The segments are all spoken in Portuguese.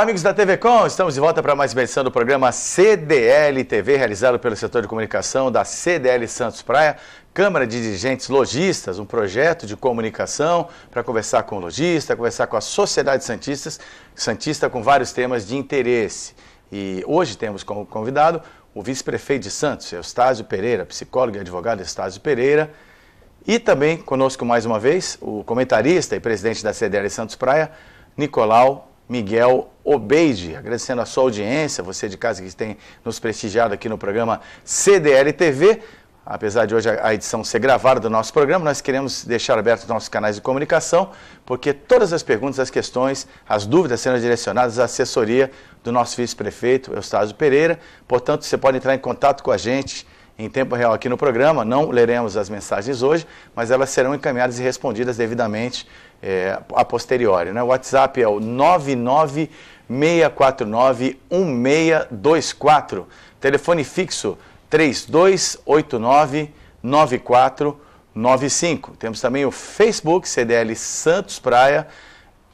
Olá, amigos da TV Com, estamos de volta para mais uma edição do programa CDL TV, realizado pelo setor de comunicação da CDL Santos Praia, Câmara de Dirigentes Lojistas, um projeto de comunicação para conversar com o lojista, conversar com a sociedade santista com vários temas de interesse. E hoje temos como convidado o vice-prefeito de Santos, Eustácio Pereira, psicólogo e advogado Eustácio Pereira, e também conosco mais uma vez o comentarista e presidente da CDL Santos Praia, Nicolau Miguel Obeide, agradecendo a sua audiência, você de casa que tem nos prestigiado aqui no programa CDL TV. Apesar de hoje a edição ser gravada do nosso programa, nós queremos deixar abertos os nossos canais de comunicação, porque todas as perguntas, as questões, as dúvidas serão direcionadas à assessoria do nosso vice-prefeito, Eustácio Pereira. Portanto, você pode entrar em contato com a gente em tempo real aqui no programa. Não leremos as mensagens hoje, mas elas serão encaminhadas e respondidas devidamente a posteriori, né? O WhatsApp é o 996491624, telefone fixo 3289-9495. Temos também o Facebook CDL Santos Praia.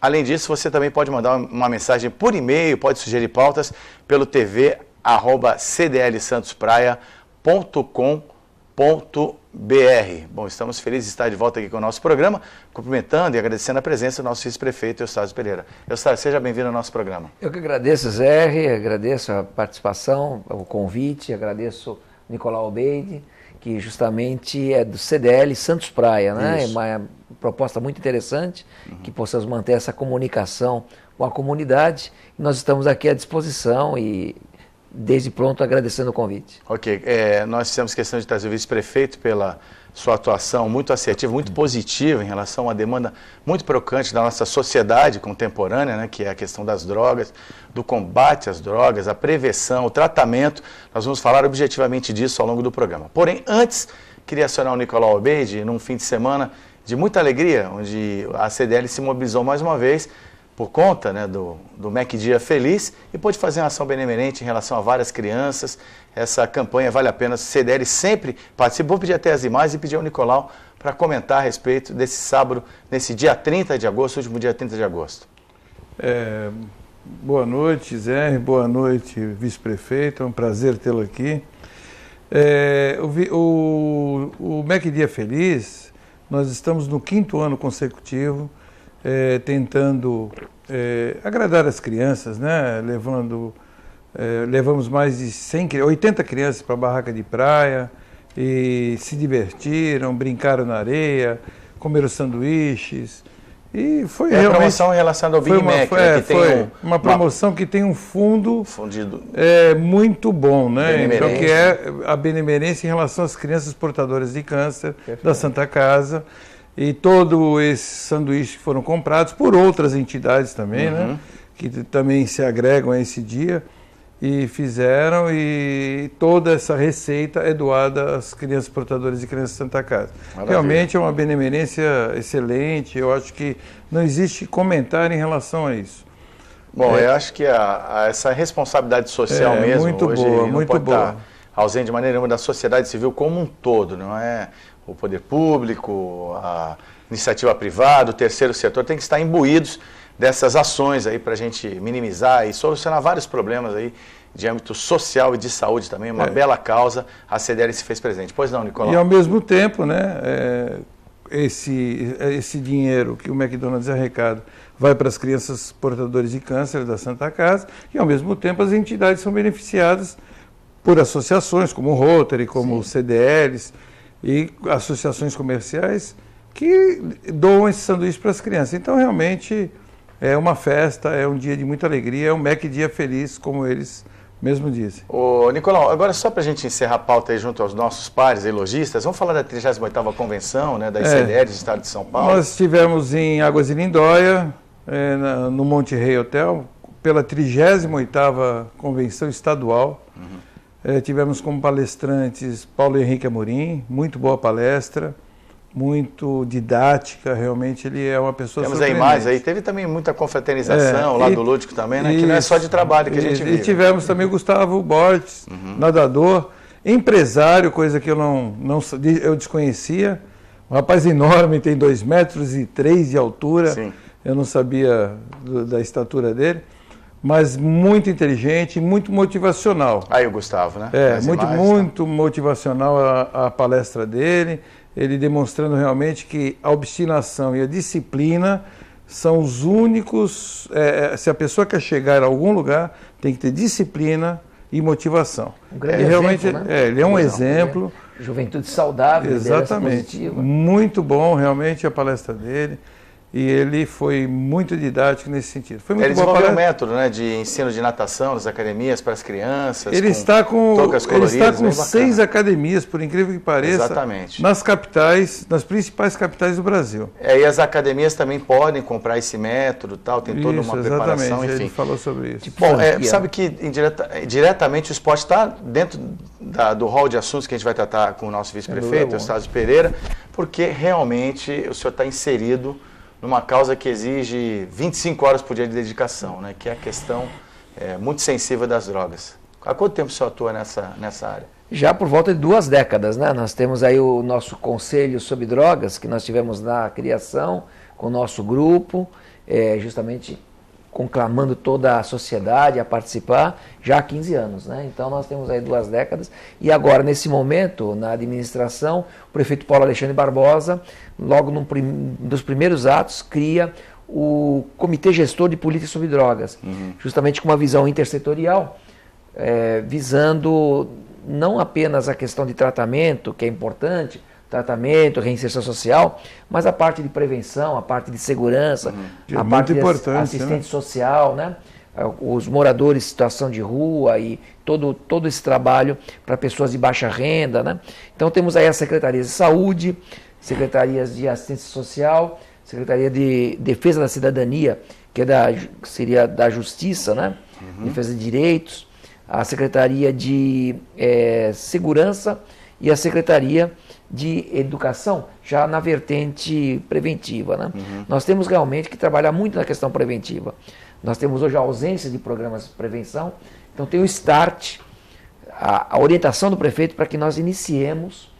Além disso, você também pode mandar uma mensagem por e-mail, pode sugerir pautas pelo tv@cdlsantospraia.com.br. Bom, estamos felizes de estar de volta aqui com o nosso programa, cumprimentando e agradecendo a presença do nosso vice-prefeito, Eustácio Pereira. Eustácio, seja bem-vindo ao nosso programa. Eu que agradeço, Zé, agradeço a participação, o convite, agradeço o Nicolau Obeide, que justamente é do CDL Santos Praia, né? Isso. É uma proposta muito interessante, que possamos manter essa comunicação com a comunidade. Nós estamos aqui à disposição e desde pronto agradecendo o convite. Ok, nós fizemos questão de trazer o vice-prefeito pela sua atuação muito assertiva, muito positiva em relação a uma demanda muito preocupante da nossa sociedade contemporânea, né, que é a questão das drogas, do combate às drogas, a prevenção, o tratamento. Nós vamos falar objetivamente disso ao longo do programa. Porém, antes, queria acionar o Nicolau Obeide num fim de semana de muita alegria, onde a CDL se mobilizou mais uma vez por conta, né, do MEC Dia Feliz, e pôde fazer uma ação benemerente em relação a várias crianças. Essa campanha vale a pena, o CDL sempre participa. Vou pedir até as imagens e pedir ao Nicolau para comentar a respeito desse sábado, nesse dia 30 de agosto, último dia 30 de agosto. Boa noite, Zé, boa noite, vice-prefeito, é um prazer tê-lo aqui. O MEC Dia Feliz, nós estamos no 5º ano consecutivo, tentando agradar as crianças, né? Levamos mais de 80 crianças para a barraca de praia e se divertiram, brincaram na areia, comeram sanduíches e foi realmente... a promoção relacionada ao Big Mac, né, que tem uma promoção que tem um fundo fundido muito bom, né? Então, que é a benemerência em relação às crianças portadoras de câncer. Perfeito. Da Santa Casa. E todos esses sanduíches foram comprados por outras entidades também, né? Que também se agregam a esse dia e fizeram, e toda essa receita é doada às crianças portadoras de câncer Santa Casa. Maravilha. Realmente é uma benemerência excelente, eu acho que não existe comentário em relação a isso. Bom, eu acho que essa responsabilidade social mesmo muito hoje boa, não muito pode boa. estar ausente de maneira nenhuma da sociedade civil como um todo, não é? O poder público, a iniciativa privada, o terceiro setor tem que estar imbuídos dessas ações aí para a gente minimizar e solucionar vários problemas aí de âmbito social e de saúde também. Uma bela causa, a CDL se fez presente. Pois não, Nicolau? E ao mesmo tempo, né, esse dinheiro que o McDonald's arrecada vai para as crianças portadoras de câncer da Santa Casa, e ao mesmo tempo as entidades são beneficiadas por associações como o Rotary, como os CDLs, e associações comerciais que doam esse sanduíche para as crianças. Então, realmente, é uma festa, é um dia de muita alegria, é um MEC Dia Feliz, como eles mesmo dizem. Ô, Nicolau, agora só para a gente encerrar a pauta aí junto aos nossos pares e lojistas, vamos falar da 38ª Convenção, né, das CDLs do Estado de São Paulo? Nós estivemos em Águas de Lindóia, no Monte Rei Hotel, pela 38ª Convenção Estadual. Tivemos como palestrantes Paulo Henrique Amorim, muito boa palestra, muito didática, realmente ele é uma pessoa surpreendente. Temos aí mais, aí teve também muita confraternização, lá do lúdico também, né, que não é só de trabalho que a gente vive. E tivemos também o Gustavo Borges, nadador, empresário, coisa que eu desconhecia, um rapaz enorme, tem 2,3 metros de altura. Sim. Eu não sabia da estatura dele. mas muito inteligente, muito motivacional. Aí o Gustavo, né? Muito motivacional a palestra dele, ele demonstrando realmente que a obstinação e a disciplina são os únicos, se a pessoa quer chegar a algum lugar, tem que ter disciplina e motivação. Um grande exemplo, né? Ele é um exemplo. Juventude saudável, exatamente. Muito bom realmente a palestra dele. E ele foi muito didático nesse sentido. Foi muito ele desenvolveu um método, né, de ensino de natação nas academias para as crianças. Ele está com 6 academias, por incrível que pareça, exatamente, nas capitais, nas principais capitais do Brasil. E as academias também podem comprar esse método, tal, tem toda uma preparação, enfim. Ele falou sobre isso. Bom, sabe que diretamente o esporte está dentro do hall de assuntos que a gente vai tratar com o nosso vice-prefeito, Eustáquio Pereira, porque realmente o senhor está inserido numa causa que exige 25 horas por dia de dedicação, né? Que é a questão muito sensível das drogas. Há quanto tempo o senhor atua nessa área? Já por volta de 2 décadas, né? Nós temos aí o nosso Conselho sobre Drogas, que nós tivemos na criação, com o nosso grupo, justamente conclamando toda a sociedade a participar, já há 15 anos, né? Então nós temos aí 2 décadas, e agora nesse momento, na administração, o prefeito Paulo Alexandre Barbosa, logo num dos primeiros atos, cria o Comitê Gestor de Política sobre Drogas, justamente com uma visão intersetorial, visando não apenas a questão de tratamento, que é importante, tratamento, reinserção social, mas a parte de prevenção, a parte de segurança, a parte de assistente social, né? Os moradores em situação de rua e todo esse trabalho para pessoas de baixa renda, né? Então temos aí as secretarias de saúde, secretarias de assistência social, secretaria de defesa da cidadania, que seria da justiça, né? Defesa de direitos, a secretaria de segurança e a secretaria de educação, já na vertente preventiva, né? Nós temos realmente que trabalhar muito na questão preventiva. Nós temos hoje a ausência de programas de prevenção, então tem o START, a orientação do prefeito para que nós iniciemos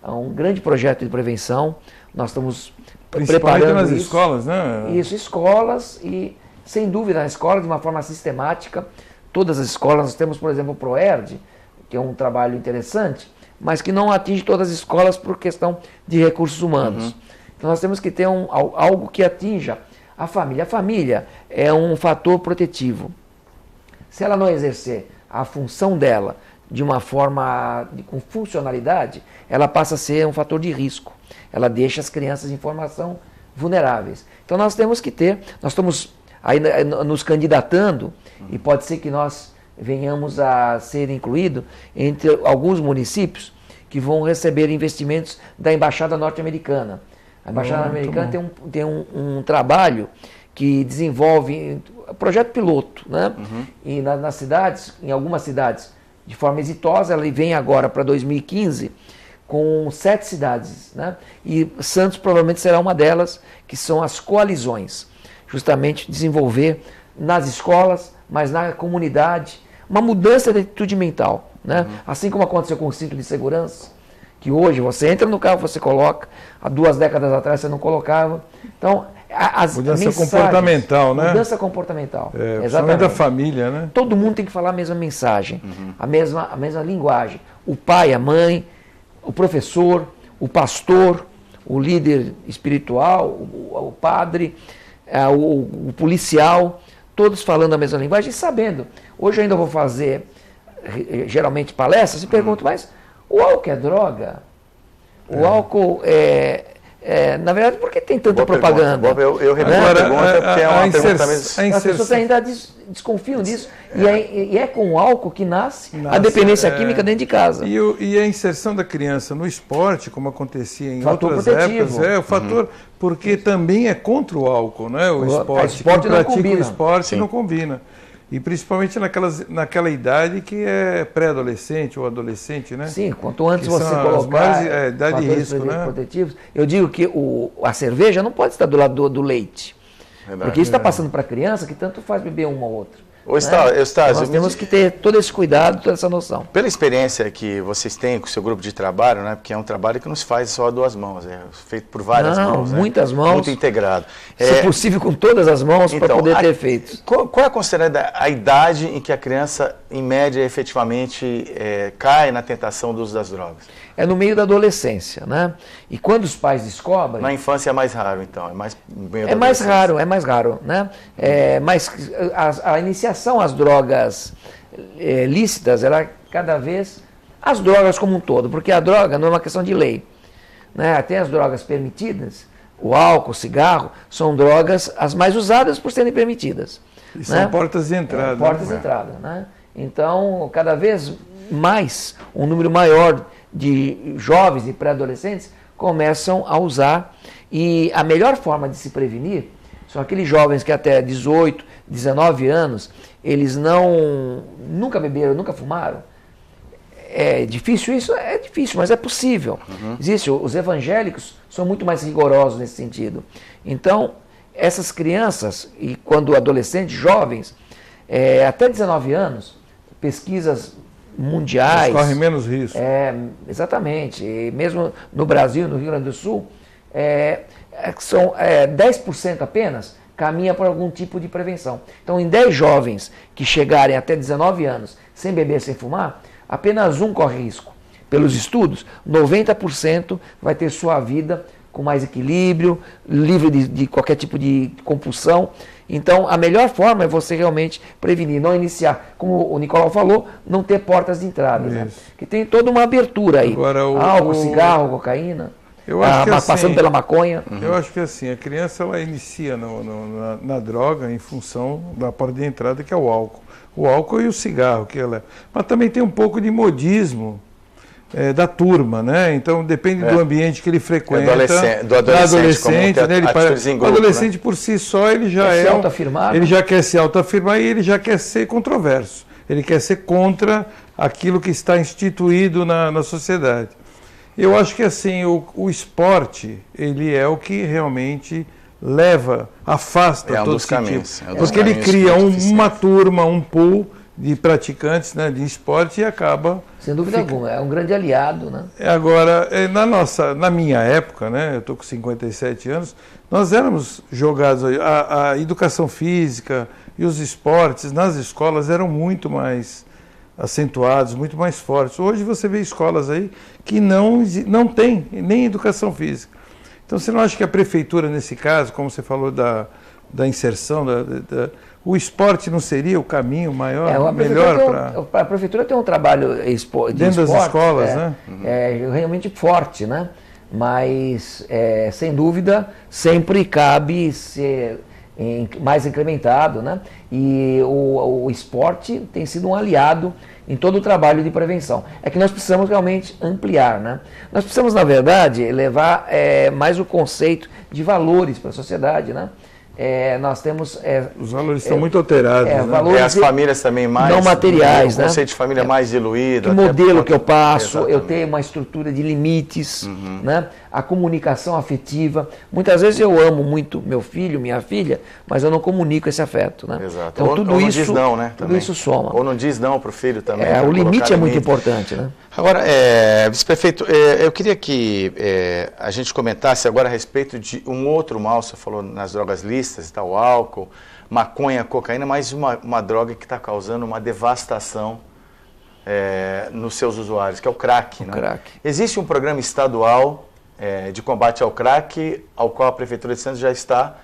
um grande projeto de prevenção. Nós estamos preparando nas escolas, né? Isso, escolas e, sem dúvida, na escola de uma forma sistemática. Todas as escolas, nós temos, por exemplo, o ProERD, que é um trabalho interessante, mas que não atinge todas as escolas por questão de recursos humanos. Então nós temos que ter algo que atinja a família. A família é um fator protetivo. Se ela não exercer a função dela de uma forma com funcionalidade, ela passa a ser um fator de risco. Ela deixa as crianças em formação vulneráveis. Então nós temos que nós estamos ainda nos candidatando, e pode ser que nós venhamos a ser incluídos entre alguns municípios que vão receber investimentos da Embaixada Norte-Americana. A Embaixada Norte-Americana tem um trabalho que desenvolve projeto piloto, né? E nas cidades, em algumas cidades, de forma exitosa, ela vem agora para 2015 com 7 cidades, né? E Santos provavelmente será uma delas, que são as coalizões, justamente desenvolver nas escolas, mas na comunidade, uma mudança de atitude mental, né? Assim como aconteceu com o cinto de segurança, que hoje você entra no carro, você coloca, há 2 décadas atrás você não colocava. Então, as mudança comportamental, né? Mudança comportamental. Exatamente. Da família, né? Todo mundo tem que falar a mesma mensagem, a mesma linguagem. O pai, a mãe, o professor, o pastor, o líder espiritual, o padre, o policial, todos falando a mesma linguagem e sabendo. Hoje eu ainda vou fazer, geralmente, palestras e pergunto, mas o álcool é droga? O álcool na verdade, por que tem tanta propaganda? Eu repito a pergunta porque é uma pergunta mesmo. As pessoas ainda desconfiam disso. E é com o álcool que nasce a dependência química dentro de casa. E a inserção da criança no esporte, como acontecia em outras épocas, o fator, porque também é contra o álcool, né? O esporte. Quem pratica o esporte não combina. E principalmente naquela idade que é pré-adolescente ou adolescente, né? Sim, quanto antes você colocar idade de risco, né? protetivos. Eu digo que a cerveja não pode estar do lado do leite. Verdade. Porque isso está passando para a criança que tanto faz beber uma ou outra. Eustáquio, nós temos que ter todo esse cuidado, toda essa noção. Pela experiência que vocês têm com o seu grupo de trabalho, né, porque é um trabalho que não se faz só a duas mãos, é feito por várias mãos. Muitas mãos. Muito integrado. Se possível, com todas as mãos, para poder ter feito. Qual é considerada a idade em que a criança, em média, efetivamente cai na tentação do uso das drogas? É no meio da adolescência, né? E quando os pais descobrem... Na infância é mais raro, então? É mais raro, né? Mas a iniciação às drogas lícitas, ela cada vez... As drogas como um todo, porque a droga não é uma questão de lei, né? Até as drogas permitidas, o álcool, o cigarro, são drogas as mais usadas por serem permitidas. E são portas de entrada. Portas de entrada, né? Então, cada vez mais, um número maior de jovens e pré-adolescentes começam a usar, e a melhor forma de se prevenir são aqueles jovens que até 18, 19 anos, eles nunca beberam, nunca fumaram. É difícil isso? É difícil, mas é possível. Os evangélicos são muito mais rigorosos nesse sentido. Então, essas crianças, e quando adolescentes, jovens, até 19 anos, pesquisas mundiais... Eles correm menos risco. Exatamente. E mesmo no Brasil, no Rio Grande do Sul, são 10% apenas caminha por algum tipo de prevenção. Então, em 10 jovens que chegarem até 19 anos sem beber, sem fumar, apenas um corre risco. Pelos estudos, 90% vai ter sua vida com mais equilíbrio, livre de qualquer tipo de compulsão. Então, a melhor forma é você realmente prevenir, não iniciar, como o Nicolau falou, não ter portas de entrada, né? Que tem toda uma abertura aí. Agora, álcool, cigarro, cocaína, passando pela maconha. Eu acho que assim, a criança ela inicia na droga em função da porta de entrada, que é o álcool. O álcool e o cigarro, mas também tem um pouco de modismo da turma, né? Então depende do ambiente que ele frequenta. Do adolescente, né? O adolescente, né? Por si só, ele já ele já quer se autoafirmar e ele já quer ser controverso. Ele quer ser contra aquilo que está instituído na sociedade. Eu acho que assim, o esporte, ele é o que realmente afasta todos os caminhos. Porque ele cria uma turma, um pool de praticantes, né, de esporte, e acaba... Sem dúvida alguma, é um grande aliado, né? Agora, na minha época, né, eu estou com 57 anos, nós éramos jogados, a educação física e os esportes nas escolas eram muito mais acentuados, muito mais fortes. Hoje você vê escolas aí que não tem nem educação física. Então você não acha que a prefeitura, nesse caso, como você falou da inserção, o esporte não seria o caminho maior, melhor para... A prefeitura tem um trabalho de dentro das escolas, né? Realmente forte, né? Mas, sem dúvida, sempre cabe ser mais incrementado, né? E o esporte tem sido um aliado em todo o trabalho de prevenção. É que nós precisamos realmente ampliar, né? Nós precisamos, na verdade, levar mais o conceito de valores para a sociedade, né? Nós temos... os valores estão muito alterados, né? Valores as famílias também mais... Não materiais, né? O conceito de família mais diluído. Que modelo que eu passo, eu tenho uma estrutura de limites, né? A comunicação afetiva. Muitas vezes eu amo muito meu filho, minha filha, mas eu não comunico esse afeto, né? Exato. Então, tudo ou isso, não diz não, né? Tudo isso soma. Ou não diz não para o filho também. O limite é muito importante, né? Agora, vice-prefeito, eu queria que a gente comentasse agora a respeito de um outro mal. Você falou nas drogas lícitas, o álcool, maconha, cocaína, mas uma droga que está causando uma devastação nos seus usuários, que é o crack. Crack. Existe um programa estadual de combate ao crack, ao qual a Prefeitura de Santos já está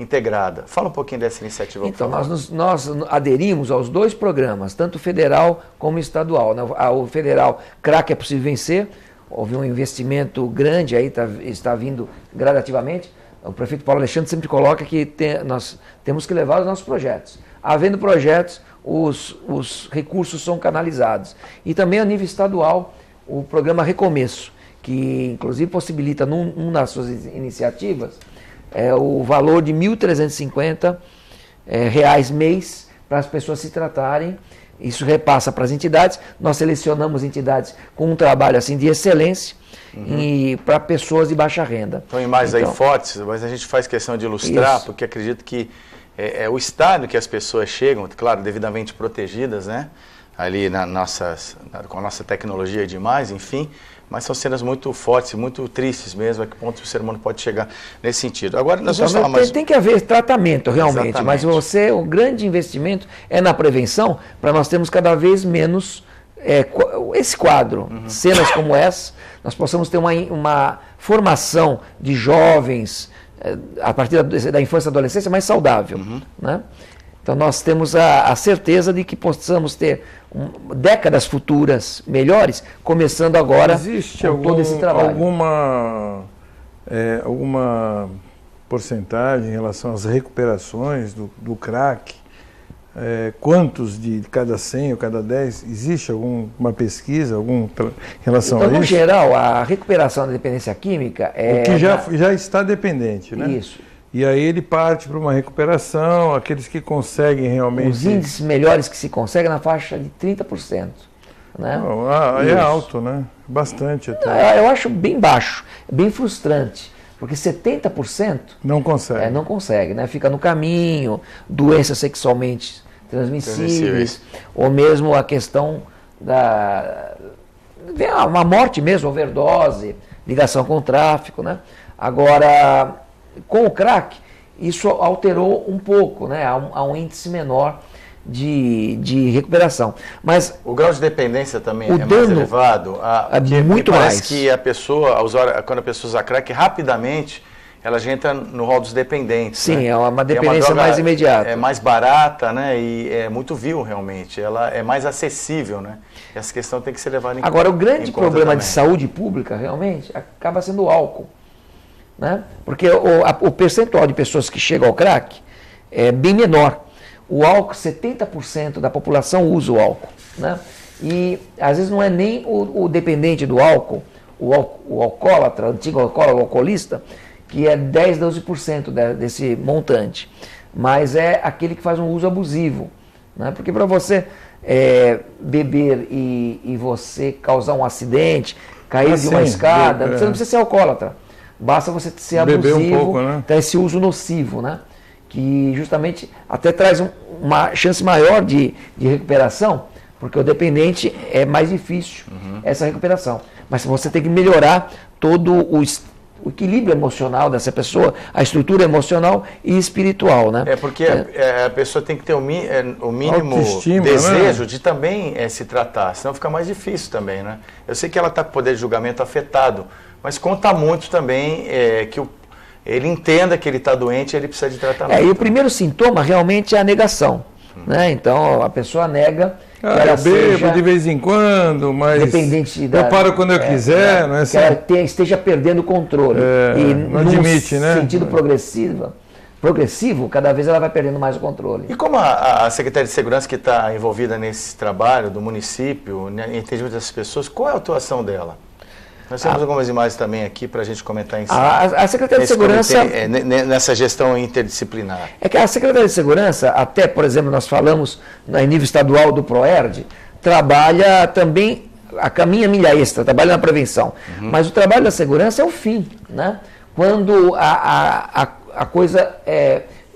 integrada. Fala um pouquinho dessa iniciativa. Então, nós aderimos aos dois programas, tanto federal como estadual. O federal, Crack é Possível Vencer, houve um investimento grande, aí está vindo gradativamente. O prefeito Paulo Alexandre sempre coloca que nós temos que levar os nossos projetos. Havendo projetos, os recursos são canalizados. E também a nível estadual, o programa Recomeço, que inclusive possibilita, numa das suas iniciativas, o valor de R$ 1.350 mês para as pessoas se tratarem. Isso repassa para as entidades. Nós selecionamos entidades com um trabalho assim de excelência e para pessoas de baixa renda. Então, imagens aí fortes, mas a gente faz questão de ilustrar, porque acredito que o estado que as pessoas chegam, claro, devidamente protegidas, né? Ali com a nossa tecnologia demais, enfim, mas são cenas muito fortes, muito tristes mesmo, a que ponto o ser humano pode chegar nesse sentido. Agora, nós vamos falar mais... Tem que haver tratamento, realmente, Exatamente. mas o grande investimento é na prevenção, para nós termos cada vez menos esse quadro, cenas como essa, nós possamos ter uma formação de jovens a partir da infância e adolescência mais saudável, né? Então nós temos a certeza de que possamos ter décadas futuras melhores, começando agora com todo esse trabalho. Alguma porcentagem em relação às recuperações do crack? Quantos de cada 100 ou cada 10? Existe alguma pesquisa em relação a isso? No geral, a recuperação da dependência química o que já está dependente, né? Isso. E aí ele parte para uma recuperação, aqueles que conseguem realmente... Os índices melhores que se conseguem na faixa de 30%. Né? É alto, né? Bastante até. Eu acho bem baixo, bem frustrante, porque 70% não consegue. Não consegue, né? Fica no caminho, doenças sexualmente transmissíveis, ou mesmo a questão uma morte mesmo, overdose, ligação com o tráfico, né? Agora, com o crack, isso alterou um pouco, né? Há um índice menor de recuperação. Mas o grau de dependência também mais elevado? Muito mais. Parece que quando a pessoa usa crack, rapidamente ela já entra no rol dos dependentes. Sim, né? é uma dependência mais imediata. É mais barata, né? E é muito vil, realmente. Ela é mais acessível, né? Essa questão tem que ser levada em conta. Agora, o grande problema de saúde pública, realmente, acaba sendo o álcool. Né? Porque o percentual de pessoas que chegam ao crack é bem menor. O álcool, 70% da população usa o álcool. Né? E às vezes não é nem o dependente do álcool, o alcoólatra, o antigo alcoólatra, o alcoolista, que é 10, 12% desse montante. Mas é aquele que faz um uso abusivo. Né? Porque para você beber e você causar um acidente, cair de uma escada, você não precisa ser alcoólatra. Basta você ser abusivo, um pouco, né? Ter esse uso nocivo, né? Que justamente até traz uma chance maior de recuperação, porque o dependente é mais difícil essa recuperação. Mas você tem que melhorar todo o equilíbrio emocional dessa pessoa, a estrutura emocional e espiritual, né? Porque a pessoa tem que ter o mínimo autoestima, desejo, né? De também se tratar, senão fica mais difícil também, né? Eu sei que ela está com o poder de julgamento afetado, mas conta muito também que ele entenda que ele está doente e ele precisa de tratamento. E o primeiro sintoma realmente é a negação. Né? Então a pessoa nega que ela bebo de vez em quando, mas dependente eu paro quando eu quiser. Não é assim? Que ela esteja perdendo o controle. E não admite, né? No sentido progressivo, cada vez ela vai perdendo mais o controle. E como a Secretaria de Segurança que está envolvida nesse trabalho do município, né, em entendimento dessas pessoas, qual é a atuação dela? Nós temos algumas imagens também aqui para a gente comentar em cima. A Secretaria de Segurança... nessa gestão interdisciplinar. É que a Secretaria de Segurança, até, por exemplo, nós falamos em nível estadual do PROERD, trabalha também, caminha milha extra, trabalha na prevenção. Mas o trabalho da segurança é o fim, né? Quando a coisa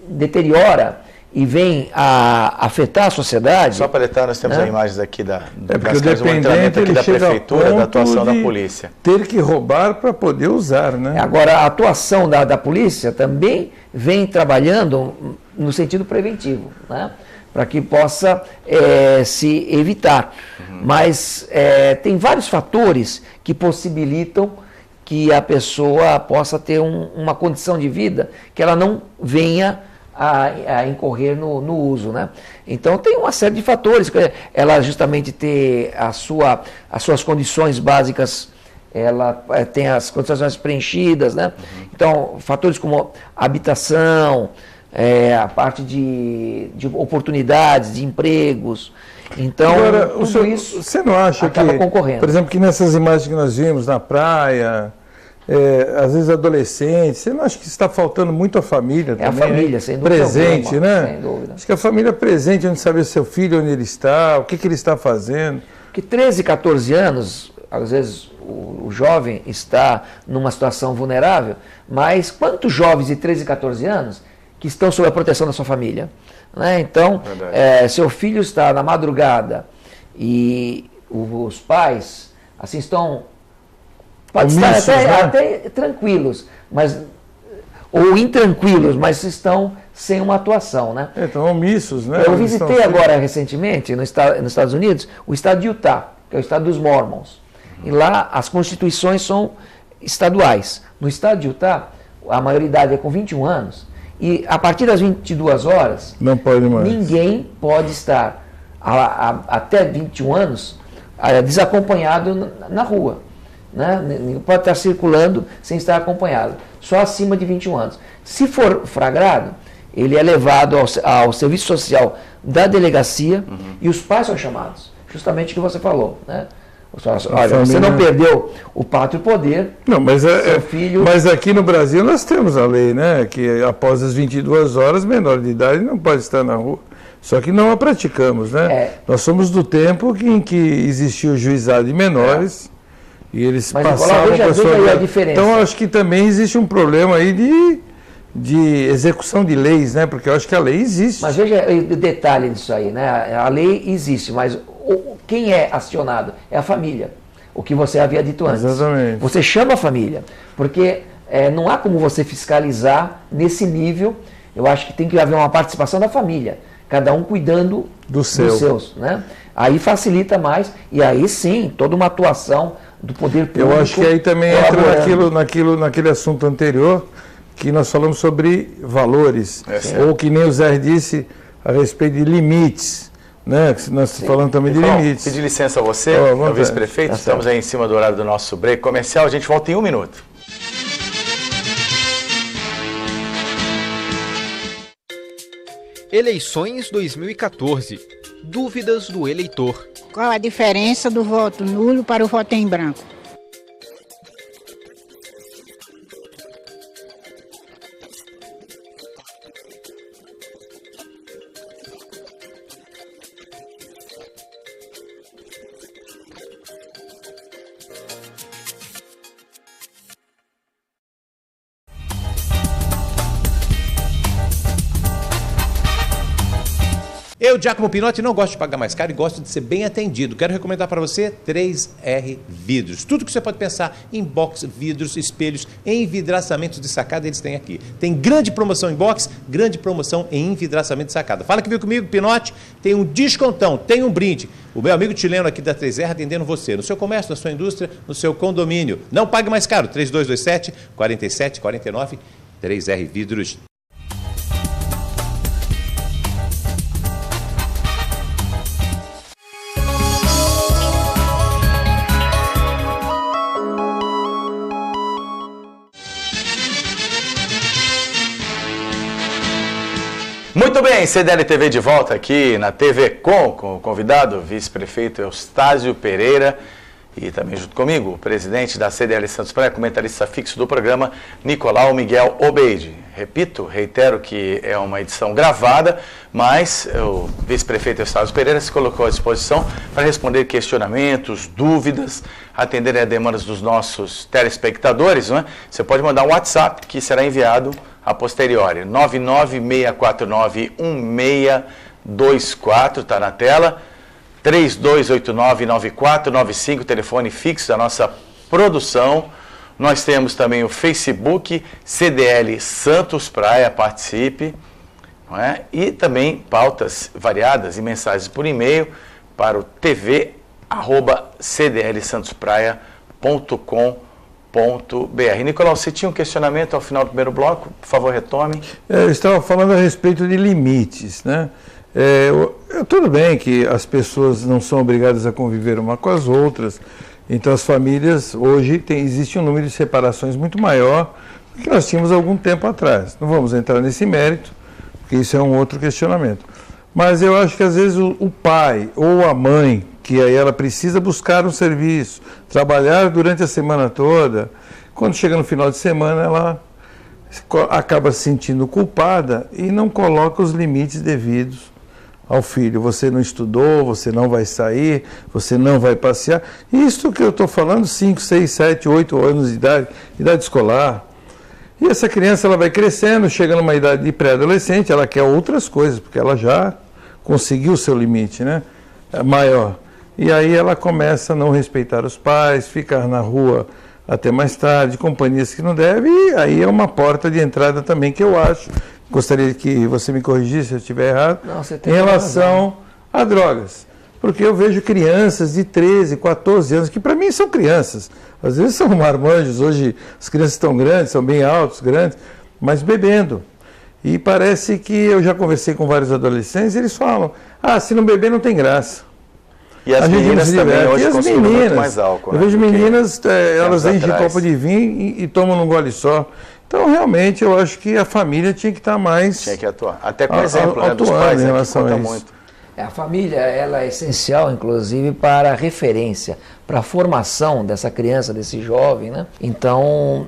deteriora e vem a afetar a sociedade... Só para detalhar, nós temos as imagens aqui das câmeras de monitoramento aqui da prefeitura, da atuação da polícia. Ter que roubar para poder usar, né? Agora, a atuação da polícia também vem trabalhando no sentido preventivo, né? Para que possa se evitar. Mas tem vários fatores que possibilitam que a pessoa possa ter uma condição de vida que ela não venha a incorrer no uso, né? Então tem uma série de fatores, ela justamente ter as suas condições básicas, ela tem as condições preenchidas, né? Então fatores como habitação, a parte de oportunidades, de empregos. Então, agora, tudo isso você não acha acaba concorrendo. Por exemplo, que nessas imagens que nós vimos na praia, às vezes adolescentes, você não acha que está faltando muito a família também? A família, sem dúvida. Presente, né? Sem dúvida. Acho que a família presente, onde saber seu filho, onde ele está, o que ele está fazendo. Porque 13, 14 anos, às vezes o jovem está numa situação vulnerável, mas quantos jovens de 13, 14 anos que estão sob a proteção da sua família. Né? Então, seu filho está na madrugada e os pais assim estão... Pode estar até tranquilos, ou intranquilos, mas estão sem uma atuação, né? Estão omissos, né? Eu visitei agora recentemente, nos Estados Unidos, o estado de Utah, que é o estado dos Mormons. E lá as constituições são estaduais. No estado de Utah, a maioridade é com 21 anos, e a partir das 22 horas, não pode mais. Ninguém pode estar até 21 anos desacompanhado na rua. Né? Ninguém pode estar circulando sem estar acompanhado, só acima de 21 anos. Se for flagrado, ele é levado ao serviço social da delegacia e os pais são chamados, justamente o que você falou. Né? Olha, você não perdeu o pátrio poder, não, mas seu filho... Mas aqui no Brasil nós temos a lei, né, que após as 22 horas, menor de idade não pode estar na rua. Só que não a praticamos, né? Nós somos do tempo em que existia o juizado de menores... E eles passavam para a sua... Então, acho que também existe um problema aí de execução de leis, né? Porque eu acho que a lei existe. Mas veja o detalhe disso aí, né? A lei existe, mas quem é acionado é a família. O que você havia dito antes. Exatamente. Você chama a família, porque não há como você fiscalizar nesse nível. Eu acho que tem que haver uma participação da família, cada um cuidando dos seus, né? Aí facilita mais, e aí sim, toda uma atuação do poder público. Eu acho que aí também entra naquele assunto anterior, que nós falamos sobre valores, ou que nem o Zé disse a respeito de limites, né? Nós falamos também de limites. Pedir licença a você, o vice-prefeito, estamos aí em cima do horário do nosso break comercial, a gente volta em 1 minuto. Eleições 2014. Dúvidas do eleitor. Qual a diferença do voto nulo para o voto em branco? Eu, Giacomo Pinotti, não gosto de pagar mais caro e gosto de ser bem atendido. Quero recomendar para você 3R Vidros. Tudo que você pode pensar em box, vidros, espelhos, envidraçamentos de sacada, eles têm aqui. Tem grande promoção em box, grande promoção em envidraçamento de sacada. Fala que veio comigo, Pinotti, tem um descontão, tem um brinde. O meu amigo chileno aqui da 3R atendendo você, no seu comércio, na sua indústria, no seu condomínio. Não pague mais caro, 3227-4749, 3R Vidros. Muito bem, CDL TV de volta aqui na TV com o convidado, vice-prefeito Eustácio Pereira, e também junto comigo, o presidente da CDL Santos Praia, comentarista fixo do programa, Nicolau Miguel Obeide. Repito, reitero que é uma edição gravada, mas o vice-prefeito Eustácio Pereira se colocou à disposição para responder questionamentos, dúvidas, atender a demandas dos nossos telespectadores, não é? Você pode mandar um WhatsApp que será enviado a posteriori, 996491624, está na tela, 3289-9495, telefone fixo da nossa produção. Nós temos também o Facebook, CDL Santos Praia, participe, não é? E também pautas variadas e mensagens por e-mail para o tv@cdlsantospraia.com.br. Nicolau, você tinha um questionamento ao final do primeiro bloco? Por favor, retome. Eu estava falando a respeito de limites, né? Tudo bem que as pessoas não são obrigadas a conviver uma com as outras, então as famílias, hoje, existe um número de separações muito maior do que nós tínhamos algum tempo atrás. Não vamos entrar nesse mérito, porque isso é um outro questionamento. Mas eu acho que às vezes o pai ou a mãe, que aí ela precisa buscar um serviço, trabalhar durante a semana toda, quando chega no final de semana ela acaba se sentindo culpada e não coloca os limites devidos ao filho. Você não estudou, você não vai sair, você não vai passear. Isso que eu estou falando, 5, 6, 7, 8 anos de idade escolar. E essa criança ela vai crescendo, chega numa idade de pré-adolescente, ela quer outras coisas, porque ela já conseguiu o seu limite, né? Maior. E aí ela começa a não respeitar os pais, ficar na rua até mais tarde, companhias que não deve, e aí é uma porta de entrada também que eu acho. Gostaria que você me corrigisse se eu estiver errado, em relação a drogas. Porque eu vejo crianças de 13, 14 anos, que para mim são crianças. Às vezes são marmanjos, hoje as crianças estão grandes, são bem altos, grandes, mas bebendo. E parece que eu já conversei com vários adolescentes, e eles falam, se não beber não tem graça. E as meninas também hoje consomem muito mais álcool. Eu vejo meninas, elas enchem copo de vinho e tomam num gole só. Então, realmente, eu acho que a família tinha que estar mais... Tinha que atuar. Até com o exemplo dos pais, em relação a isso. Muito. A família ela é essencial, inclusive, para a referência, para a formação dessa criança, desse jovem, né? Então,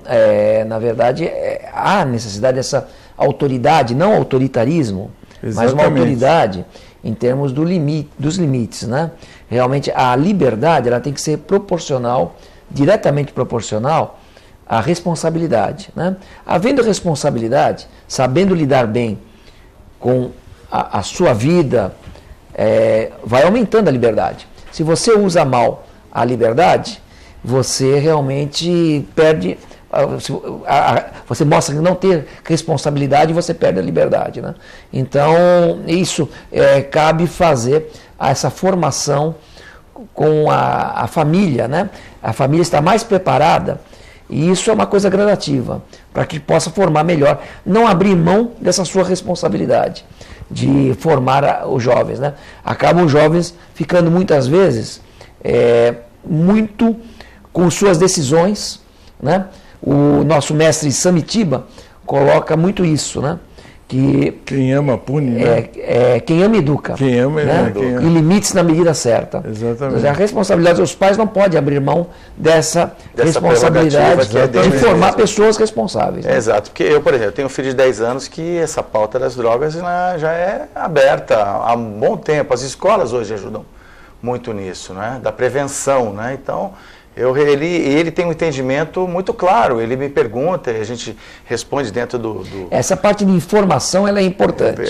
na verdade, há necessidade dessa autoridade, não autoritarismo, mas uma autoridade em termos dos limites, né? Realmente, a liberdade ela tem que ser proporcional, diretamente proporcional à responsabilidade, né? Havendo responsabilidade, sabendo lidar bem com a sua vida, vai aumentando a liberdade. Se você usa mal a liberdade, você realmente perde, você mostra que não ter responsabilidade e você perde a liberdade, né? Então, isso cabe fazer essa formação com a família, né? A família está mais preparada e isso é uma coisa gradativa, para que possa formar melhor, não abrir mão dessa sua responsabilidade de formar os jovens, né? Acabam os jovens ficando muitas vezes muito com suas decisões, né? O nosso mestre Samitiba coloca muito isso, né? Que quem ama pune, né? Quem ama educa. Quem ama, né? E limites na medida certa. Exatamente. A responsabilidade dos pais não pode abrir mão dessa responsabilidade de formar pessoas responsáveis. Né? Exato, porque eu, por exemplo, tenho um filho de 10 anos que essa pauta das drogas já é aberta há um bom tempo. As escolas hoje ajudam muito nisso, né? Da prevenção, né? Então, ele tem um entendimento muito claro, ele me pergunta e a gente responde dentro do... Essa parte de informação ela é importante.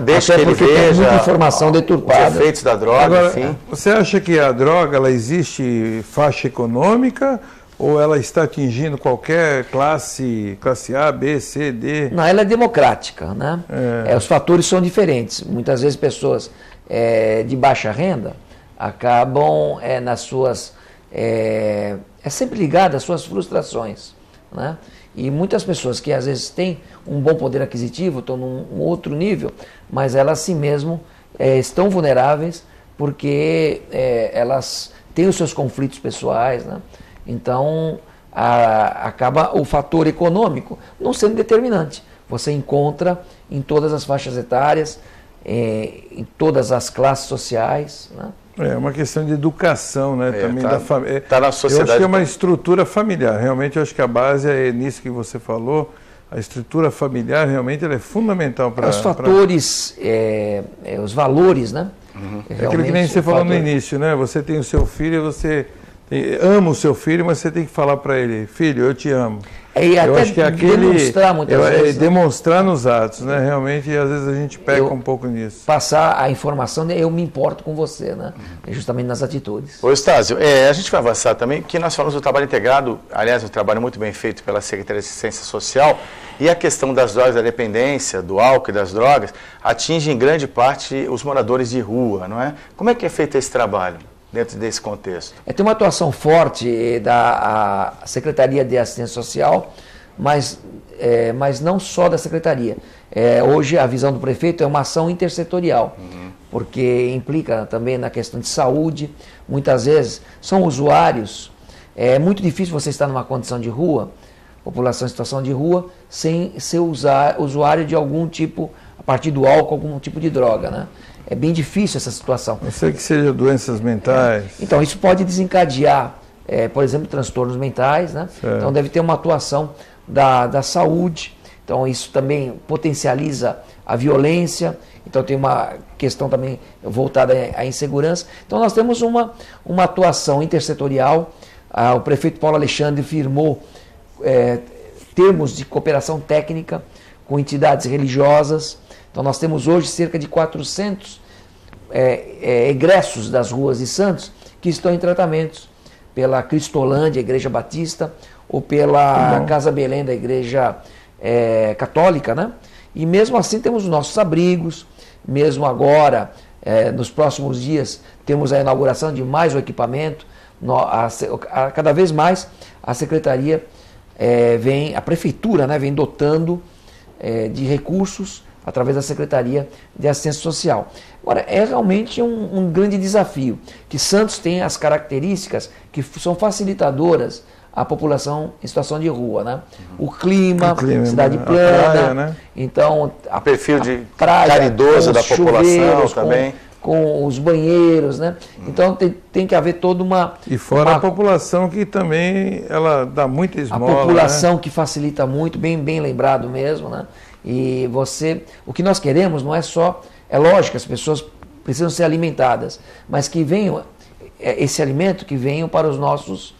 Deixa que ele veja muita informação deturpada. Os efeitos da droga, agora, enfim. Você acha que a droga ela existe faixa econômica ou ela está atingindo qualquer classe A, B, C, D? Não, ela é democrática, né? Os fatores são diferentes. Muitas vezes pessoas de baixa renda acabam nas suas... sempre ligada às suas frustrações, né? E muitas pessoas que às vezes têm um bom poder aquisitivo, estão num outro nível, mas elas si mesmo estão vulneráveis porque elas têm os seus conflitos pessoais, né? Então acaba o fator econômico não sendo determinante. Você encontra em todas as faixas etárias, em todas as classes sociais, né? É uma questão de educação, né? Também da família. Tá na sociedade. Eu acho que é uma estrutura familiar. Realmente, eu acho que a base é nisso que você falou. A estrutura familiar realmente ela é fundamental para... Os fatores, os valores, né? É aquilo que nem você falou no início, né? Você tem o seu filho, você ama o seu filho, mas você tem que falar para ele, filho, eu te amo. E até eu acho que demonstrar muitas vezes. Demonstrar nos atos, né? Realmente, às vezes a gente peca um pouco nisso. Passar a informação de eu me importo com você, né? Justamente nas atitudes. Ô Estásio, a gente vai avançar também, porque nós falamos do trabalho integrado, aliás, um trabalho muito bem feito pela Secretaria de Assistência Social, e a questão das drogas, da dependência, do álcool e das drogas, atinge em grande parte os moradores de rua, não é? Como é que é feito esse trabalho dentro desse contexto? Tem uma atuação forte da Secretaria de Assistência Social, mas não só da Secretaria. Hoje a visão do prefeito é uma ação intersetorial, porque implica também na questão de saúde. Muitas vezes são usuários, é muito difícil você estar numa condição de rua, população em situação de rua, sem ser usuário de algum tipo, a partir do álcool, algum tipo de droga, né? É bem difícil essa situação. Não sei que seja doenças mentais. Então, isso pode desencadear, por exemplo, transtornos mentais, né? Certo. Então, deve ter uma atuação da saúde. Então, isso também potencializa a violência. Então, tem uma questão também voltada à insegurança. Então, nós temos uma atuação intersetorial. O prefeito Paulo Alexandre firmou termos de cooperação técnica com entidades religiosas. Então nós temos hoje cerca de 400 egressos das ruas de Santos que estão em tratamentos pela Cristolândia, a Igreja Batista, ou pela Casa Belém da Igreja Católica, né? E mesmo assim temos os nossos abrigos, mesmo agora, nos próximos dias, temos a inauguração de mais um equipamento. Cada vez mais a Secretaria a Prefeitura, né, vem dotando de recursos através da Secretaria de Assistência Social. Agora, é realmente um grande desafio, que Santos tem as características que são facilitadoras à população em situação de rua, né? O clima cidade plana, praia, né? Então o perfil de praia, caridoso da população também. Com os banheiros, né? Então tem que haver toda uma... E fora a população que também ela dá muita esmola. A população, né? Que facilita muito, bem lembrado mesmo, né? E o que nós queremos não é só... É lógico que as pessoas precisam ser alimentadas, mas que venham, esse alimento que venham para os nossos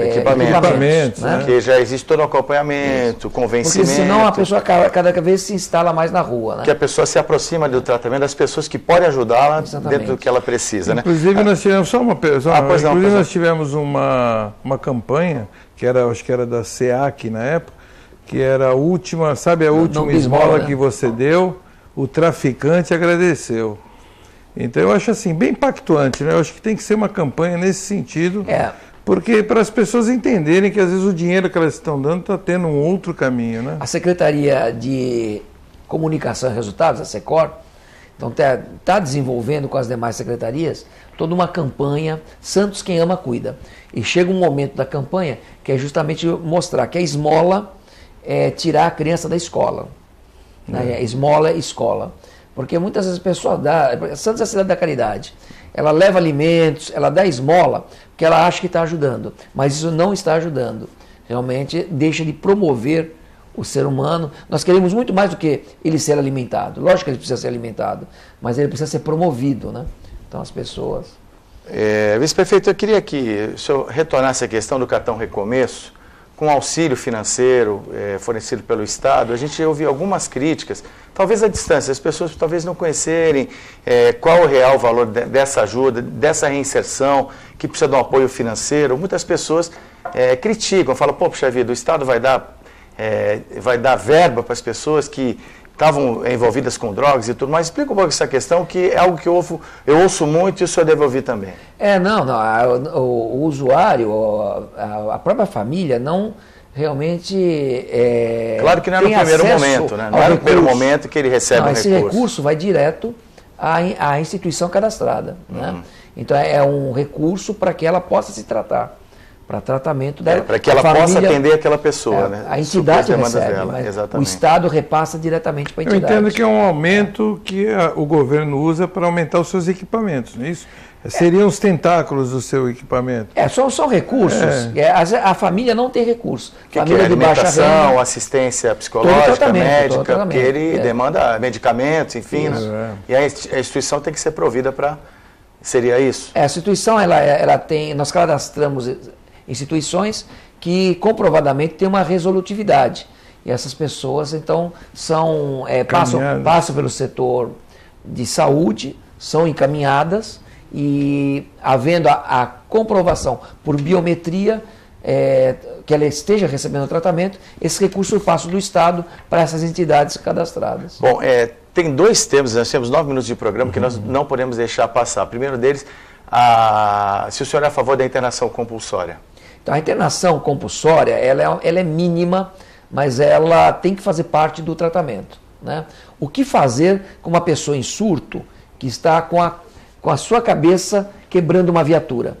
equipamentos, né? Porque já existe todo o acompanhamento, convencimento. Porque senão a pessoa cada vez se instala mais na rua, né? Que a pessoa se aproxima do tratamento das pessoas que podem ajudá-la dentro do que ela precisa, né? Inclusive nós tivemos nós tivemos uma campanha acho que era da SEAC na época, que era a última, sabe a última esmola que você deu, o traficante agradeceu. Então eu acho assim bem impactante, né? Eu acho que tem que ser uma campanha nesse sentido. Porque para as pessoas entenderem que às vezes o dinheiro que elas estão dando está tendo um outro caminho, né? A Secretaria de Comunicação e Resultados, a SECOR, então está desenvolvendo com as demais secretarias toda uma campanha Santos Quem Ama Cuida. E chega um momento da campanha que é justamente mostrar que a esmola é tirar a criança da escola. Né? Esmola é escola. Porque muitas vezes a pessoa Santos é a cidade da caridade. Ela leva alimentos, ela dá esmola, porque ela acha que está ajudando. Mas isso não está ajudando. Realmente deixa de promover o ser humano. Nós queremos muito mais do que ele ser alimentado. Lógico que ele precisa ser alimentado, mas ele precisa ser promovido, né? Então as pessoas... Vice-prefeito, eu queria que o senhor retornasse a questão do cartão Recomeço, com auxílio financeiro fornecido pelo Estado. A gente ouviu algumas críticas, talvez à distância, as pessoas talvez não conhecerem qual o real valor dessa ajuda, dessa reinserção, que precisa de um apoio financeiro. Muitas pessoas criticam, falam, puxa vida, o Estado vai dar verba para as pessoas que estavam envolvidas com drogas e tudo mais. Explica um pouco essa questão, que é algo que eu ouço muito e o senhor deve ouvir também. O usuário, a própria família não realmente claro que não é no primeiro momento, né? Não é no primeiro momento que ele recebe um recurso. Esse recurso vai direto à instituição cadastrada, né? Então é um recurso para que ela possa se tratar. Para tratamento dela. Para que ela possa atender aquela pessoa, né? A entidade recebe, o Estado repassa diretamente para a entidade. Eu entendo que é um aumento que o governo usa para aumentar os seus equipamentos, não é isso? Seriam os tentáculos do seu equipamento. São recursos. A família não tem recurso. Que é alimentação, assistência psicológica, médica, porque ele demanda medicamentos, enfim. E a instituição tem que ser provida para... Seria isso? A instituição, ela tem... Nós cadastramos instituições que comprovadamente têm uma resolutividade. E essas pessoas, então, passam pelo setor de saúde, são encaminhadas e, havendo a comprovação por biometria que ela esteja recebendo o tratamento, esse recurso passa do Estado para essas entidades cadastradas. Bom, tem dois temas, nós temos 9 minutos de programa que nós não podemos deixar passar. O primeiro deles, se o senhor é a favor da internação compulsória. Então, a internação compulsória, ela é mínima, mas ela tem que fazer parte do tratamento, né? O que fazer com uma pessoa em surto que está com a sua cabeça quebrando uma viatura,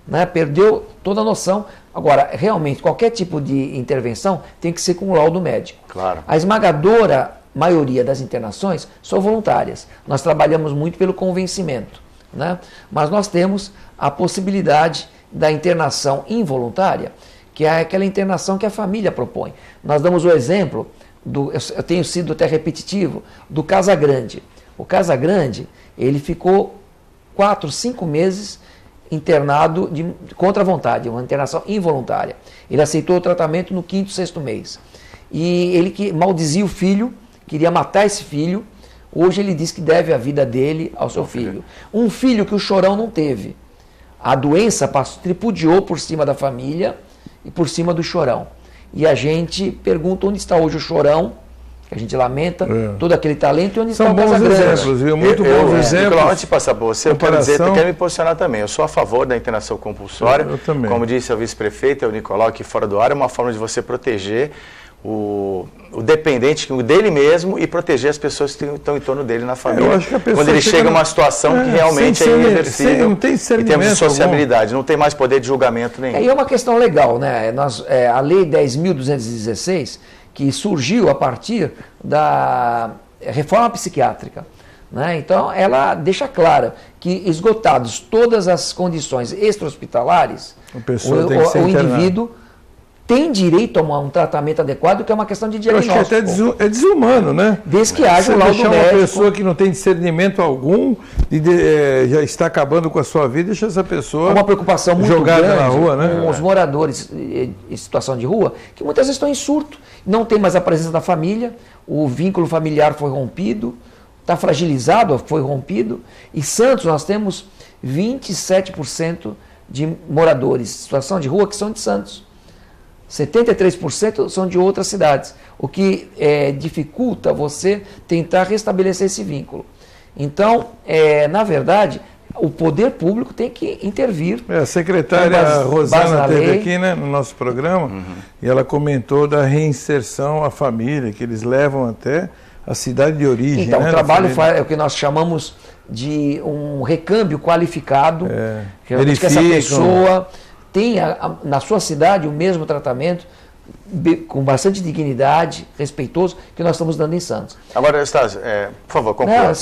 né? Perdeu toda a noção. Agora, realmente, qualquer tipo de intervenção tem que ser com o laudo médico. Claro. A esmagadora maioria das internações são voluntárias. Nós trabalhamos muito pelo convencimento, né? Mas nós temos a possibilidade da internação involuntária, que é aquela internação que a família propõe. Nós damos o exemplo, eu tenho sido até repetitivo, do Casagrande. O Casagrande, ele ficou 4, 5 meses internado contra a vontade, uma internação involuntária. Ele aceitou o tratamento no 5º, 6º mês. E ele que maldizia o filho, queria matar esse filho. Hoje ele diz que deve a vida dele ao seu filho. Um filho que o Chorão não teve. A doença tripudiou por cima da família e por cima do Chorão. E a gente pergunta onde está hoje o Chorão, que a gente lamenta, todo aquele talento, e onde está o Casagrande. São bons exemplos, viu? Muito bons exemplos. Nicolau, antes de passar por você, eu quero dizer, eu quero me posicionar também. Eu sou a favor da internação compulsória. Eu também. Como disse o vice-prefeito, o Nicolau, aqui fora do ar, é uma forma de você proteger o dependente dele mesmo e proteger as pessoas que estão em torno dele na família. Eu acho que a pessoa quando ele chega a uma situação que realmente é irreversível, não tem em termos de sociabilidade, não tem mais poder de julgamento nenhum. E é uma questão legal, né? A Lei 10.216, que surgiu a partir da reforma psiquiátrica, né? Então, ela deixa claro que, esgotados todas as condições extra-hospitalares, o indivíduo tem direito a um tratamento adequado, que é uma questão de diagnóstico. Eu acho que até é desumano, né? Desde que haja um laudo médico. Deixar uma pessoa que não tem discernimento algum, já está acabando com a sua vida, deixa essa pessoa uma preocupação muito jogada grande na rua, né? Com os moradores em situação de rua, que muitas vezes estão em surto, não tem mais a presença da família, o vínculo familiar foi rompido, está fragilizado, foi rompido. Em Santos nós temos 27% de moradores em situação de rua que são de Santos. 73% são de outras cidades, o que dificulta você tentar restabelecer esse vínculo. Então, na verdade, o poder público tem que intervir. A secretária Rosana esteve aqui, né, no nosso programa, e ela comentou da reinserção à família, que eles levam até a cidade de origem. Então, né, o trabalho é o que nós chamamos de um recâmbio qualificado, que essa pessoa tenha na sua cidade o mesmo tratamento, com bastante dignidade, respeitoso, que nós estamos dando em Santos. Agora, Estácio, por favor, conclua.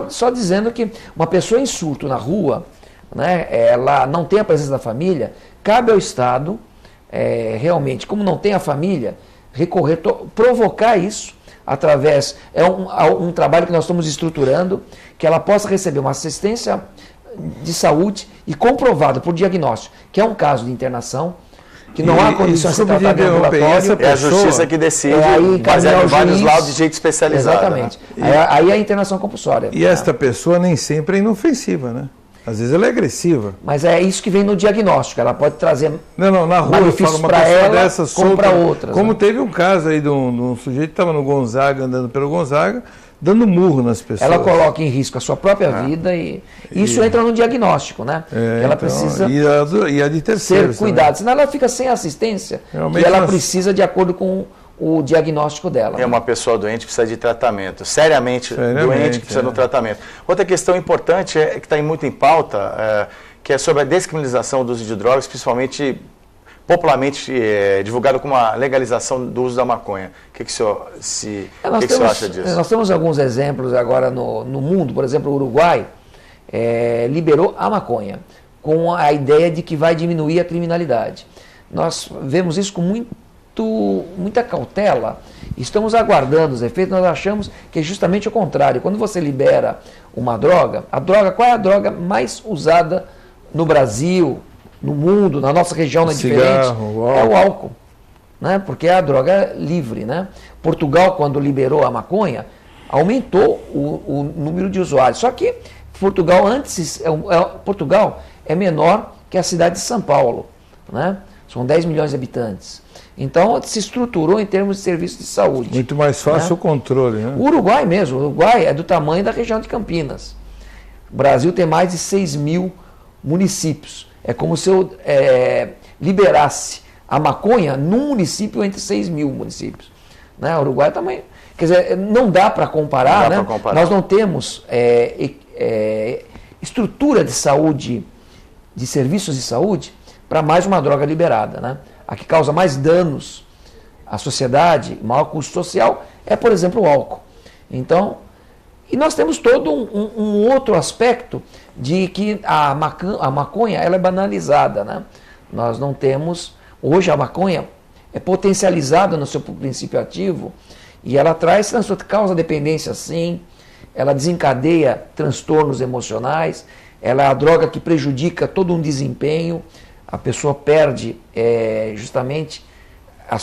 Só dizendo que uma pessoa em surto na rua, né, ela não tem a presença da família, cabe ao Estado, realmente, como não tem a família, provocar isso através, um trabalho que nós estamos estruturando, que ela possa receber uma assistência de saúde e comprovado por diagnóstico, que é um caso de internação, que não há condições de tratamento ambulatório. É a justiça que decide, baseado em vários laudos de jeito especializado. Exatamente. Né? Aí a internação compulsória. E esta pessoa nem sempre é inofensiva, né? Às vezes ela é agressiva. Mas é isso que vem no diagnóstico. Ela pode trazer na rua eu falo uma pessoa ela, dessa como para outras. Como teve um caso aí de um sujeito que estava no Gonzaga, andando pelo Gonzaga, dando murro nas pessoas. Ela coloca em risco a sua própria vida e isso entra no diagnóstico, né? Ela precisa e a de terceiros ser cuidada, senão ela fica sem assistência que ela precisa de acordo com o diagnóstico dela. É uma pessoa doente que precisa de tratamento, seriamente doente que precisa de um tratamento. Outra questão importante que está muito em pauta, que é sobre a descriminalização do uso de drogas, principalmente popularmente divulgado como a legalização do uso da maconha. O que o senhor acha disso? Nós temos alguns exemplos agora no mundo, por exemplo, o Uruguai liberou a maconha, com a ideia de que vai diminuir a criminalidade. Nós vemos isso com muita cautela, estamos aguardando os efeitos, nós achamos que é justamente o contrário. Quando você libera uma droga, qual é a droga mais usada no Brasil, no mundo, na nossa região não é diferente? É o álcool, né? Porque é a droga livre, né? Portugal, quando liberou a maconha, aumentou o número de usuários. Só que Portugal é menor que a cidade de São Paulo, né? São 10 milhões de habitantes. Então, se estruturou em termos de serviço de saúde. Muito mais fácil o controle, né? O Uruguai mesmo. O Uruguai é do tamanho da região de Campinas. O Brasil tem mais de 6 mil municípios. É como se eu liberasse a maconha num município entre 6 mil municípios. Né? O Uruguai também. Quer dizer, não dá para comparar, né? Nós não temos estrutura de saúde, de serviços de saúde, para mais uma droga liberada, né? A que causa mais danos à sociedade, maior custo social, é, por exemplo, o álcool. Então, e nós temos todo um outro aspecto de que a maconha ela é banalizada, né? Nós não temos... Hoje a maconha é potencializada no seu princípio ativo e ela causa dependência, sim, ela desencadeia transtornos emocionais, ela é a droga que prejudica todo um desempenho, a pessoa perde justamente a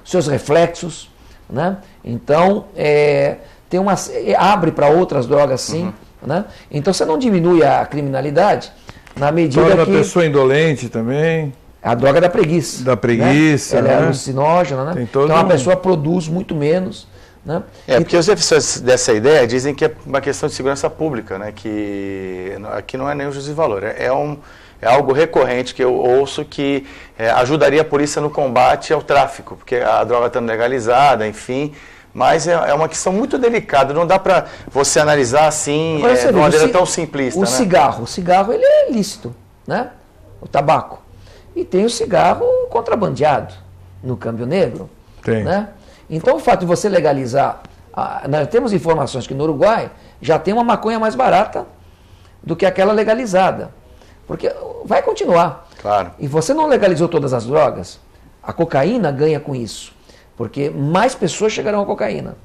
seus reflexos, né? Então, abre para outras drogas sim, né? Então você não diminui a criminalidade na medida torna que... a pessoa indolente também. A droga da preguiça. Da preguiça, né? Ela né? é alucinógena, né? Então a pessoa produz muito menos, né? Porque os defensores dessa ideia dizem que é uma questão de segurança pública, né? Que aqui não é nem um juízo de valor, é algo recorrente que eu ouço que ajudaria a polícia no combate ao tráfico, porque a droga está legalizada, enfim, mas é uma questão muito delicada, não dá para você analisar assim de uma maneira tão simplista. O cigarro ele é lícito, né? O tabaco. E tem o cigarro contrabandeado no câmbio negro. Tem. Né? Então o fato de você legalizar, nós temos informações que no Uruguai já tem uma maconha mais barata do que aquela legalizada. Porque vai continuar. Claro. E você não legalizou todas as drogas, a cocaína ganha com isso. Porque mais pessoas chegarão à cocaína.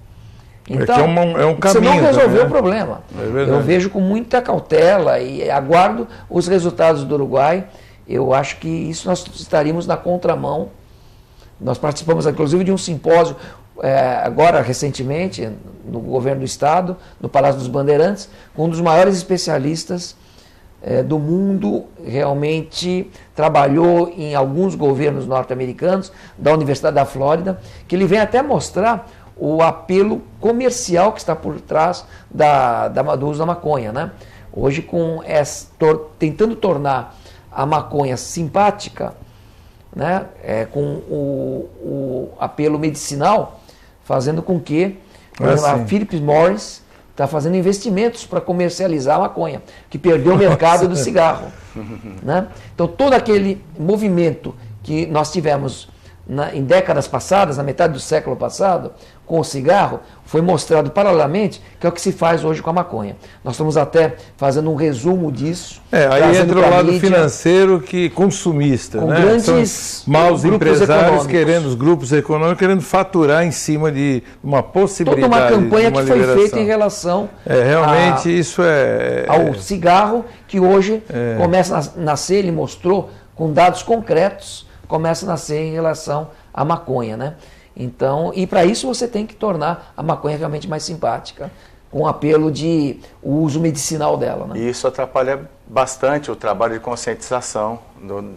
Então, é um caminho, você não resolveu né? o problema. É eu vejo com muita cautela e aguardo os resultados do Uruguai. Eu acho que isso nós estaríamos na contramão. Nós participamos, inclusive, de um simpósio, agora, recentemente, no governo do Estado, no Palácio dos Bandeirantes, com um dos maiores especialistas do mundo, realmente trabalhou em alguns governos norte-americanos, da Universidade da Flórida, que ele vem até mostrar o apelo comercial que está por trás do uso da maconha, né? Hoje, tentando tornar a maconha simpática, né? Com o apelo medicinal, fazendo com que, por exemplo, a Philip Morris está fazendo investimentos para comercializar a maconha, que perdeu o mercado do cigarro. Né? Então, todo aquele movimento que nós tivemos em décadas passadas, na metade do século passado, com o cigarro, foi mostrado paralelamente que é o que se faz hoje com a maconha. Nós estamos até fazendo um resumo disso. Aí entra o lado financeiro que consumista, com né? Grandes São maus empresários os grupos econômicos querendo faturar em cima de uma possibilidade. Toda uma campanha de uma que foi liberação. feita em relação realmente isso ao cigarro, que hoje começa a nascer, ele mostrou com dados concretos, começa a nascer em relação à maconha, né? Então, e para isso você tem que tornar a maconha realmente mais simpática, com o apelo de uso medicinal dela, né? E isso atrapalha bastante o trabalho de conscientização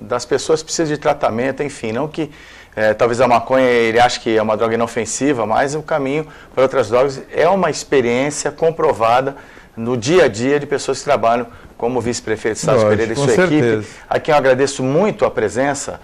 das pessoas que precisam de tratamento, enfim, não que talvez a maconha ele ache que é uma droga inofensiva, mas o caminho para outras drogas é uma experiência comprovada no dia a dia de pessoas que trabalham como vice-prefeito de Sá Pereira e sua equipe. Aqui eu agradeço muito a presença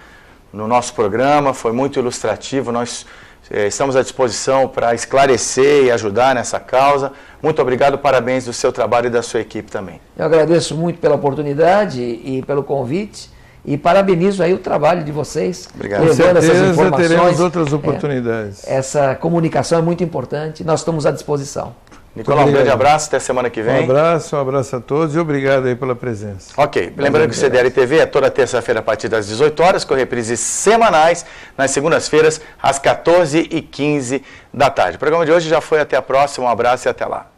no nosso programa, foi muito ilustrativo, nós estamos à disposição para esclarecer e ajudar nessa causa. Muito obrigado, parabéns do seu trabalho e da sua equipe também. Eu agradeço muito pela oportunidade e pelo convite e parabenizo aí o trabalho de vocês. Obrigado. Levando essas informações. Teremos outras oportunidades. Essa comunicação é muito importante, nós estamos à disposição. Nicolau, um grande abraço, até semana que vem. Um abraço a todos e obrigado aí pela presença. Ok, lembrando que o CDL TV é toda terça-feira a partir das 18 horas, com reprises semanais, nas segundas-feiras, às 14h15 da tarde. O programa de hoje já foi, até a próxima, um abraço e até lá.